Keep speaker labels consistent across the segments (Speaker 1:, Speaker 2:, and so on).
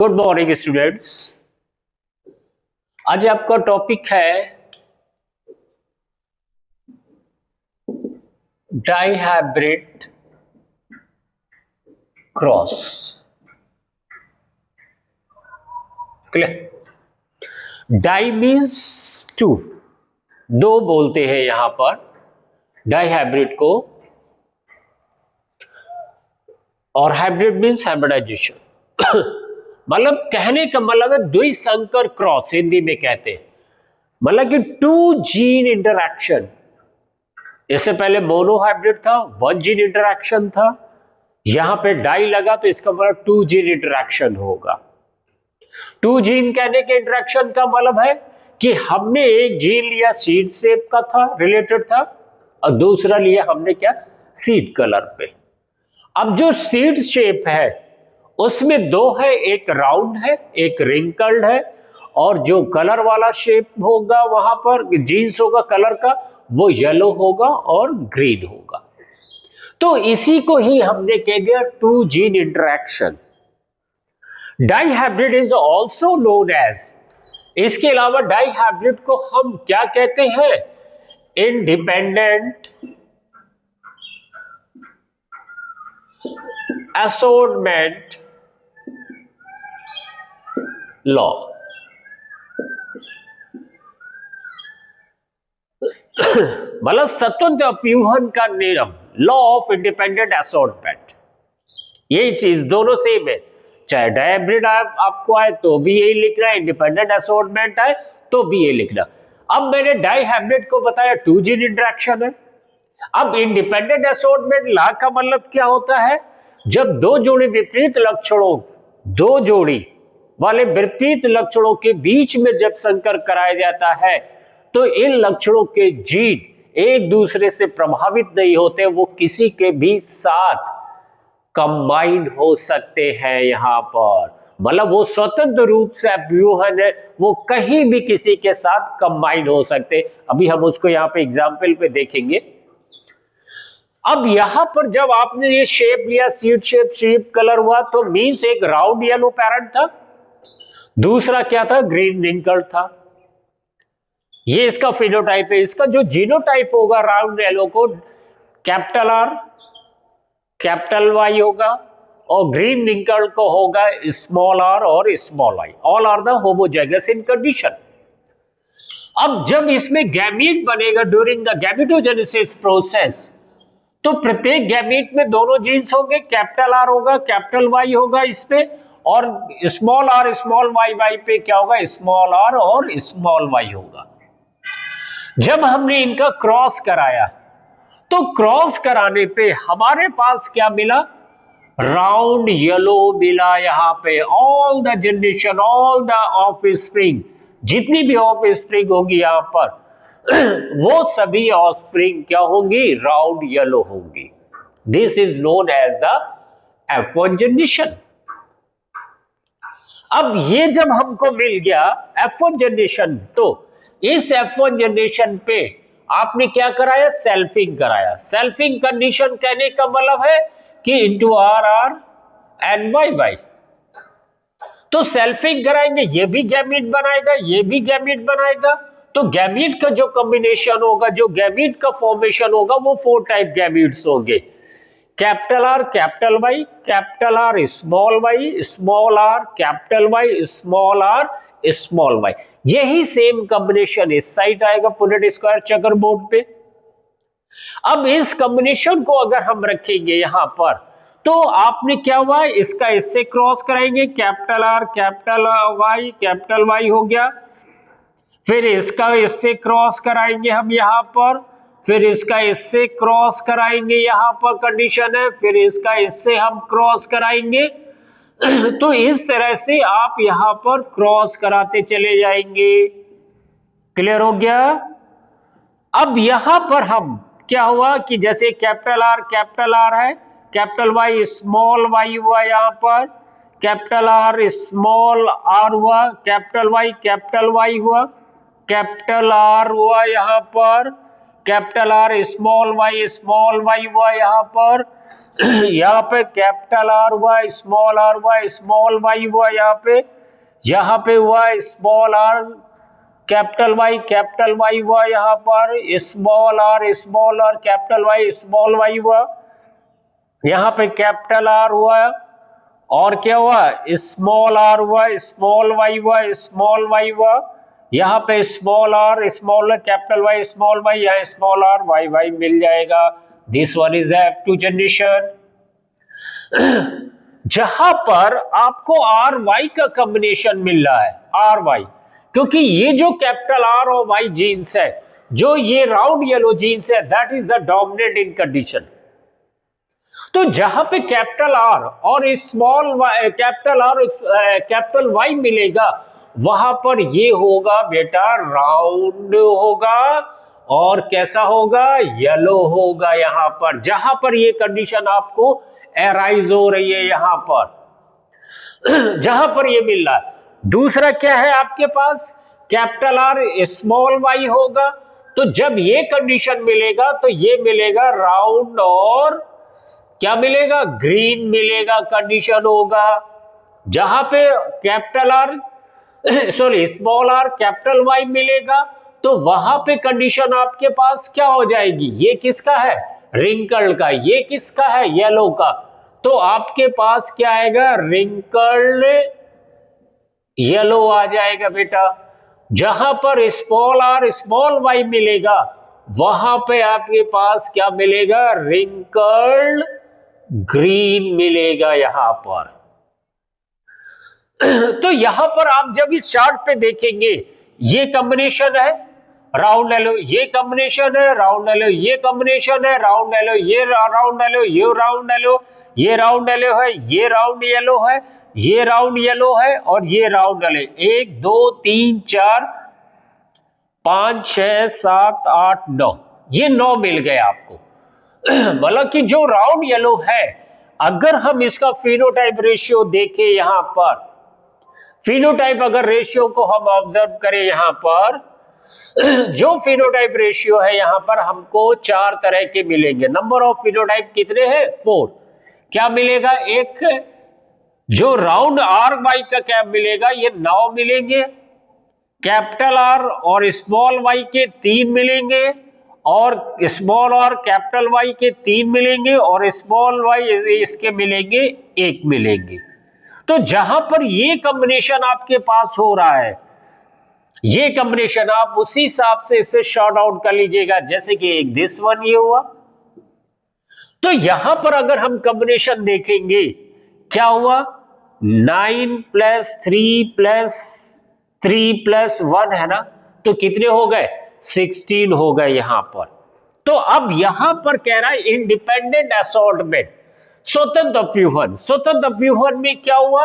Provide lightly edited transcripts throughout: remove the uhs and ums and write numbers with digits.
Speaker 1: Good morning students. आज आपका topic है dihybrid cross. Clear. Di means two, दो बोलते हैं यहां पर डाइहाइब्रिड को, और हाइब्रिड मीन्स हाइब्रिडाइजेशन। मतलब कहने का मतलब है द्विसंकर क्रॉस, हिंदी में कहते हैं। मतलब कि टू जीन इंटरैक्शन। इससे पहले मोनोहाइब्रिड था, वन जीन इंटरैक्शन था। यहां पे डाई लगा तो इसका मतलब टू जीन इंटरैक्शन होगा। टू जीन कहने के इंटरैक्शन का मतलब है कि हमने एक जीन लिया सीड शेप का था, रिलेटेड था, और दूसरा लिया हमने क्या, सीड कलर पे। अब जो सीड शेप है उसमें दो है, एक राउंड है, एक रिंकल्ड है, और जो कलर वाला शेप होगा वहां पर जीन्स होगा कलर का, वो येलो होगा और ग्रीन होगा। तो इसी को ही हमने कह दिया two gene interaction. Dihybrid is also known as, इसके अलावा डाइहाइब्रिड को हम क्या कहते हैं, इंडिपेंडेंट assortment लॉ। मतलब स्वतंत्र अपव्यूहन का नियम, लॉ ऑफ इंडिपेंडेंट असॉर्टमेंट। यही चीज दोनों सेम है, चाहे डाइहाइब्रिड आपको आए तो भी यही लिखना है, इंडिपेंडेंट असॉर्टमेंट आए तो भी यही लिखना। अब मैंने डाइहाइब्रिड को बताया टू जीन इंटरेक्शन है। अब इंडिपेंडेंट असॉर्टमेंट लॉ का मतलब क्या होता है, जब दो जोड़ी विपरीत लक्षणों, दो जोड़ी वाले विपरीत लक्षणों के बीच में जब संकर कराया जाता है तो इन लक्षणों के जीन एक दूसरे से प्रभावित नहीं होते, वो किसी के भी साथ कंबाइन हो सकते हैं। यहां पर मतलब वो स्वतंत्र रूप से अपव्यूहन है, वो कहीं भी किसी के साथ कंबाइन हो सकते। अभी हम उसको यहां पे एग्जाम्पल पे देखेंगे। अब यहां पर जब आपने ये शेप लिया, सीड शेप, शेप कलर हुआ, तो मीन्स एक राउंड येलो पैरेंट था, दूसरा क्या था, ग्रीन रिंकल्ड था। ये इसका फिनोटाइप है। इसका जो जीनोटाइप होगा राउंड येलो को कैपिटल आर, कैपिटल वाई होगा, और ग्रीन रिंकल्ड को होगा स्मॉल आर और small Y. All are the homozygous in condition. अब जब इसमें गैमीट बनेगा ड्यूरिंग द गैमेटोजेनेसिस प्रोसेस, तो प्रत्येक गैमीट में दोनों जीन्स होंगे, कैपिटल आर होगा, कैपिटल वाई होगा इस पे, और small R small Y Y पे क्या होगा, स्मॉल आर और स्मॉल वाई होगा। जब हमने इनका क्रॉस कराया तो क्रॉस कराने पे हमारे पास क्या मिला, राउंड येलो मिला। यहां पे all the generation, all the of spring, जितनी भी ऑफ स्प्रिंग होगी यहां पर वो सभी ऑफ स्प्रिंग क्या होंगी, राउंड येलो होंगी। This is known as the F1 generation. अब ये जब हमको मिल गया F1 जनरेशन, तो इस F1 जनरेशन पे आपने क्या कराया, सेल्फिंग कराया। सेल्फिंग कंडीशन कहने का मतलब है कि into R R and Y Y. तो सेल्फिंग कराएंगे, ये भी गैमीट बनाएगा, ये भी गैमीट बनाएगा। तो गैमीट का जो कॉम्बिनेशन होगा, जो गैमीट का फॉर्मेशन होगा, वो 4 टाइप गैमीट्स होंगे, capital R capital Y, capital R small Y, small R capital Y, small R small Y. यही सेम कॉम्बिनेशन इस साइड आएगा पुनेट स्क्वायर चेकर बोर्ड पे। अब इस कॉम्बिनेशन को अगर हम रखेंगे यहां पर, तो आपने क्या हुआ, इसका इससे क्रॉस कराएंगे, capital R capital Y, capital Y हो गया। फिर इसका इससे क्रॉस कराएंगे हम यहां पर, फिर इसका इससे क्रॉस कराएंगे, यहां पर कंडीशन है, फिर इसका इससे हम क्रॉस कराएंगे। तो इस तरह से आप यहां पर क्रॉस कराते चले जाएंगे। क्लियर हो गया। अब यहां पर हम क्या हुआ कि जैसे कैपिटल आर है, कैपिटल वाई स्मॉल वाई हुआ, यहां पर कैपिटल आर स्मॉल आर हुआ, कैपिटल वाई हुआ, कैपिटल आर हुआ यहां पर, कैपिटल आर स्मॉल वाई हुआ यहां पर, यहाँ पे कैपिटल आर हुआ, स्मॉल आर हुआ, स्मॉल वाई हुआ, यहाँ पे हुआ स्मॉल आर कैपिटल वाई हुआ, यहाँ पर स्मॉल आर कैपिटल वाई हुआ, यहाँ पे कैपिटल आर हुआ और क्या हुआ, स्मॉल आर हुआ, स्मॉल वाई हुआ, यहाँ पे small R capital Y small Y, यहाँ स्मॉल आर वाई मिल जाएगा। This one is the F2 generation. जहां पर आपको आर वाई का कॉम्बिनेशन मिल रहा है, आर वाई, क्योंकि ये जो कैपिटल आर और वाई जीन्स है, जो ये राउंड येलो जीन्स है, that is the dominant in condition. तो जहां पे कैपिटल आर और कैपिटल वाई मिलेगा, वहां पर ये होगा बेटा राउंड होगा और कैसा होगा, येलो होगा। यहां पर जहां पर ये कंडीशन आपको एराइज हो रही है, यहां पर जहां पर ये मिल रहा है। दूसरा क्या है आपके पास, कैपिटल आर स्मॉल वाई होगा, तो जब ये कंडीशन मिलेगा तो ये मिलेगा राउंड और क्या मिलेगा, ग्रीन मिलेगा, कंडीशन होगा। जहां पे capital R small R capital Y मिलेगा, तो वहां पे कंडीशन आपके पास क्या हो जाएगी, ये किसका है, रिंकल्ड का, ये किसका है, येलो का। तो आपके पास क्या आएगा, रिंकल्ड येलो आ जाएगा बेटा। जहां पर स्मॉल आर स्मॉल वाई मिलेगा, वहां पे आपके पास क्या मिलेगा, रिंकल्ड ग्रीन मिलेगा यहां पर। तो यहां पर आप जब इस चार्ट पे देखेंगे, ये कॉम्बिनेशन है राउंड येलो, ये कॉम्बिनेशन है राउंड येलो, ये कॉम्बिनेशन है राउंड येलो, ये राउंड येलो, ये राउंड येलो, ये राउंड येलो है, ये राउंड येलो है, ये राउंड येलो है और ये राउंड येलो। 1 2 3 4 5 6 7 8 9, ये 9 मिल गए आपको। मतलब कि जो राउंड येलो है, अगर हम इसका फिनोटाइप रेशियो देखें, यहां पर फिनोटाइप अगर रेशियो को हम ऑब्जर्व करें, यहां पर जो फिनोटाइप रेशियो है, यहां पर हमको 4 तरह के मिलेंगे। नंबर ऑफ फिनोटाइप कितने हैं, 4। क्या मिलेगा, एक जो राउंड आर वाई का क्या मिलेगा, ये 9 मिलेंगे, कैपिटल आर और स्मॉल वाई के 3 मिलेंगे, और स्मॉल और कैपिटल वाई के 3 मिलेंगे, और स्मॉल वाई इसके मिलेंगे 1 मिलेंगे। तो जहां पर ये कॉम्बिनेशन आपके पास हो रहा है, ये कॉम्बिनेशन आप उसी हिसाब से इसे शॉर्ट आउट कर लीजिएगा। जैसे कि एक दिस वन ये हुआ, तो यहां पर अगर हम कॉम्बिनेशन देखेंगे, क्या हुआ, 9 + 3 + 1 है ना, तो कितने हो गए, 16 हो गए यहां पर। तो अब यहां पर कह रहा है इंडिपेंडेंट असॉर्टमेंट, स्वतंत्र अप्यूहन। स्वतंत्र अप्यूहन में क्या हुआ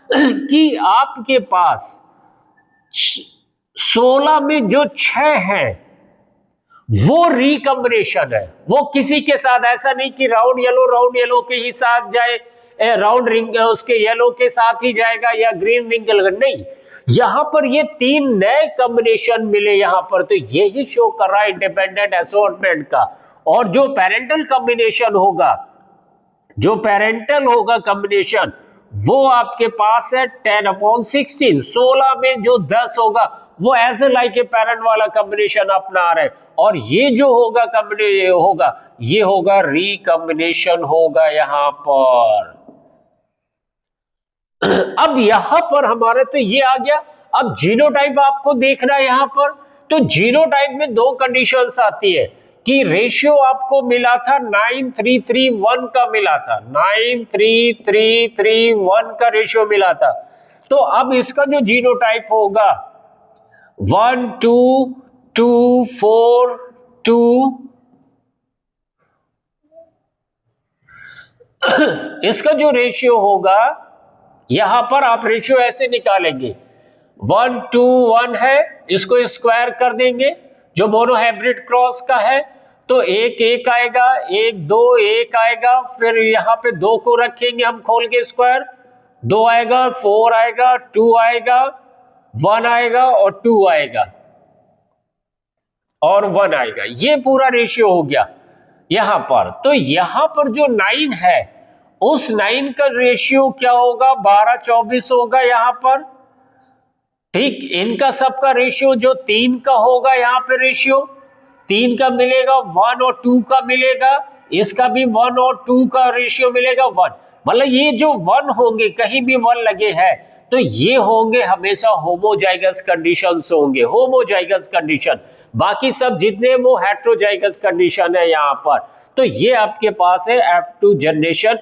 Speaker 1: कि आपके पास 16 में जो 6 है वो रिकॉम्बिनेशन है, वो किसी के साथ ऐसा नहीं कि राउंड येलो के ही साथ जाए, राउंड रिंग उसके येलो के साथ ही जाएगा या ग्रीन रिंकल, नहीं, यहां पर ये 3 नए कॉम्बिनेशन मिले यहां पर, तो यही शो कर रहा है इंडिपेंडेंट असॉर्टमेंट का। और जो पेरेंटल कॉम्बिनेशन होगा, जो पेरेंटल होगा कॉम्बिनेशन, वो आपके पास है 10/16। 16 में जो 10 होगा वो as a like a parent वाला कॉम्बिनेशन अपना रहा है, और ये जो होगा ये होगा रिकॉम्बिनेशन होगा यहां पर। अब यहां पर हमारा तो ये आ गया। अब जीनोटाइप आपको देखना है यहां पर, तो जीनोटाइप में 2 कंडीशंस आती है कि रेशियो आपको मिला था 9:3:3:1 का मिला था, 9:3:3:1 का रेशियो मिला था। तो अब इसका जो जीनोटाइप होगा 1 2 2 4 2 इसका जो रेशियो होगा, यहां पर आप रेशियो ऐसे निकालेंगे, 1 2 1 है, इसको स्क्वायर कर देंगे, जो मोनोहाइब्रिड क्रॉस का है, तो 1 1 आएगा, 1 2 1 आएगा, फिर यहां पे 2 को रखेंगे हम खोल के स्क्वायर, 2 आएगा, 4 आएगा, 2 आएगा, 1 आएगा और 2 आएगा और 1 आएगा। ये पूरा रेशियो हो गया। यहां पर, तो यहां पर जो 9 है उस 9 का रेशियो क्या होगा, 12-24 होगा यहां पर। ठीक, इनका सबका रेशियो जो 3 का होगा, यहां पे रेशियो 3 का मिलेगा, 1 और 2 का मिलेगा, इसका भी 1 और 2 का रेशियो मिलेगा 1। मतलब ये जो 1 होंगे, कहीं भी 1 लगे हैं तो ये होंगे हमेशा होमोजाइगस कंडीशंस होंगे, होमोजाइगस कंडीशन। बाकी सब जितने वो हेट्रोजाइगस कंडीशन है यहां पर। तो ये आपके पास है F2 जनरेशन,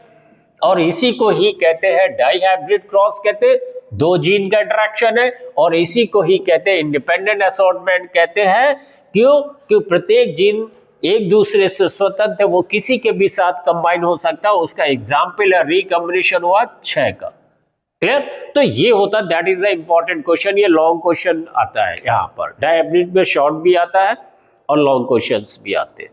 Speaker 1: और इसी को ही कहते हैं डाईहाइब्रिड क्रॉस कहते हैं, दो जीन का इंटरेक्शन है, और इसी को ही कहते हैं इंडिपेंडेंट असॉर्टमेंट कहते हैं। क्यों? क्यों प्रत्येक जीन एक दूसरे से स्वतंत्र है, वो किसी के भी साथ कंबाइन हो सकता है। उसका एग्जाम्पल है रिकॉम्बिनेशन हुआ 6 का। क्लियर? तो ये होता, that is the important question. ये लॉन्ग क्वेश्चन आता है यहाँ पर, डाईहाइब्रिड में शॉर्ट भी आता है और लॉन्ग क्वेश्चंस भी आते हैं।